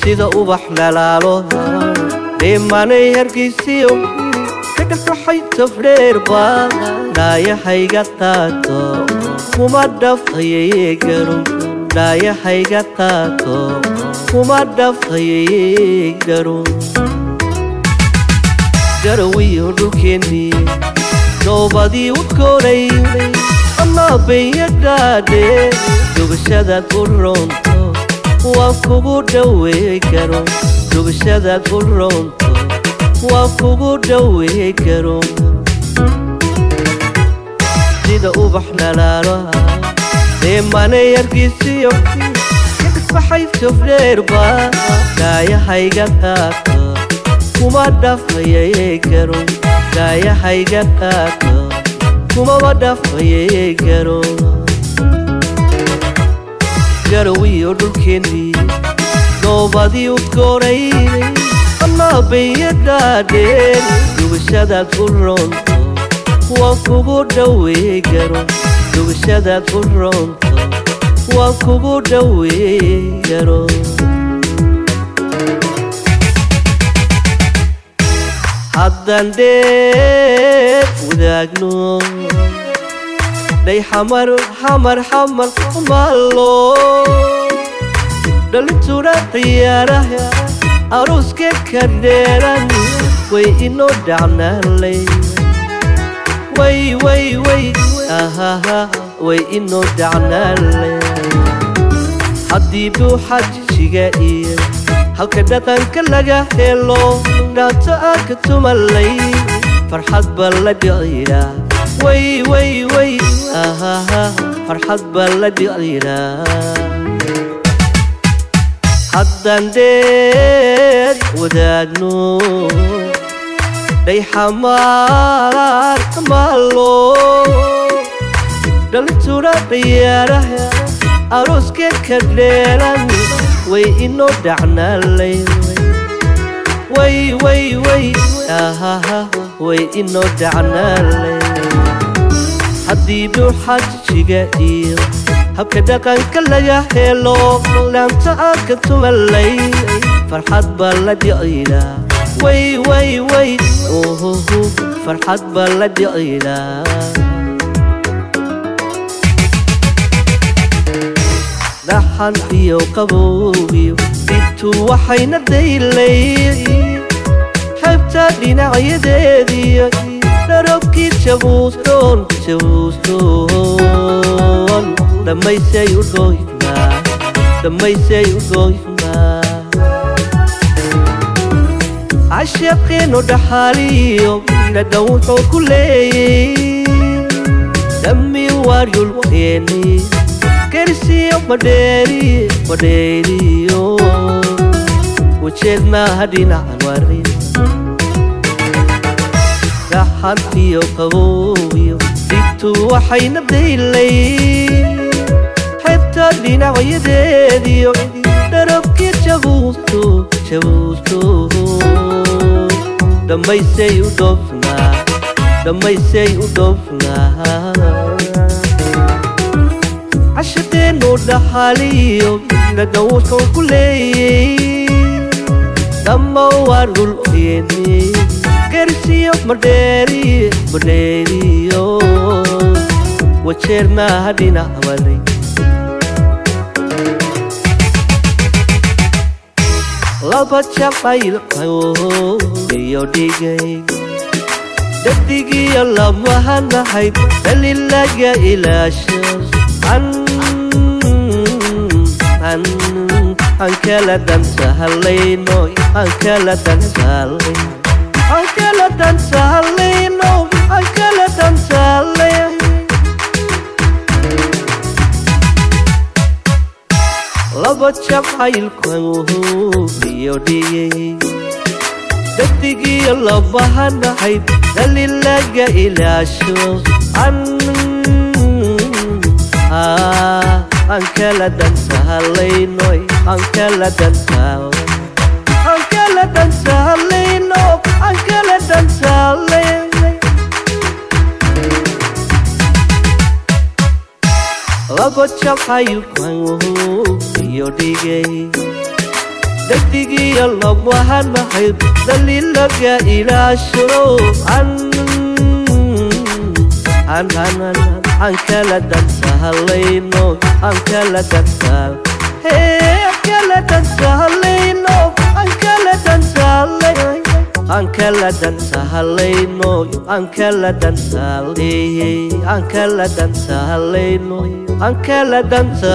sida ubax dhalaalo deemanay hargeysiyo kaga baxay tafreerba daayahayga qaato kuma dhafayay garow daayahayga qaato kuma dhafayay garow garowiyo dhulkeennii nobadii u koray ama bayadhaadhe dugashadaad u roonto waan kugu dhaweey karo dugashadaad u roonto waan kugu dhaweey karo sida ubax dhalaalo deemanay hargeysiyo baxay tafreerba daayahayga qaato kuma dhafayay karo daayahayga qaato kuma dhafayay karo garowiyo dhulkeennii nobadii u koray ama bayadhaadhe dugashadaad u roonto waan kugu dhaweey karo dugashadaad u roonto waan kugu dhaweey karo haddaan dheer wadaagno day xamar xamar xamar malo dhalintuna ciyaaraha aruuska ka dheeran way inoo dhacnaalay way ahaha way inoo dhacnaalay haddii buuxa jishiga iyo halka dhaqanka laga helo dhaata ka tumalay farxad baa la dhiciraa way ahaha farxad baa la dhiciraa haddaan dheer wadaagno day xamaar malo dhalintuna ciyaaraha aruuska ka dheeran way inoo dhacnaalay way ahaha way inoo dhacnaalay haddii buuxa jijiga iyo habka dhaqanka laga helo laanta ka tumalay farxad baa la dhiciraa way farxad baa la dhiciraa dhaxan iyo qabowgiyo dibtu waxayna daylay xabta dhinacyadeediyo dharabkii jabuustoon dhammaysay u gooynaa dhammaysay u gooynaa cashaqeeno dhaxaaliyo dhadhan wuxuu ku leeyay dhammi waaryulkeeni kersiyo madheeriyo wajeednaaha dhinacan warin dhaxan iyo qabowyo dibtu waxayna daylay xebta dhinacyadeediyo dharabkii jabuusto dhammaysay u dhoofnaa dhammaysay u dhoofnaa cashadeenu dhaxaaliyo dhadhan wuxuu ku leeyay dhamma waa dhulkeeni kersiyo madheeriyo wajeernaaha dhinac waray laba jacayl iyo dhigay dadigiyo lamahanahayd dalil laga ilaasho an kala dansahalayno an kala dansahalayno an kala dansahalayno an kala dansahalayno laba jacaylku iyo dhigay dadigiyo lamahanahayd dalil laga ilaasho an kala dansahalayno an kala dansahalayno an kala dansahalayno laba jacaylku iyo dhigay دقدقي يلا وهنا حيد دليل لقى إلى الشروق عن كلا دنسى هاللينو عن كلا دنسى هي كلا دنسى هاللينو عن كلا دنسى هاللينو عن كلا دنسى هاللينو عن كلا دنسى هاللينو عن كلا دنسى هاللينو عن كلا دنسى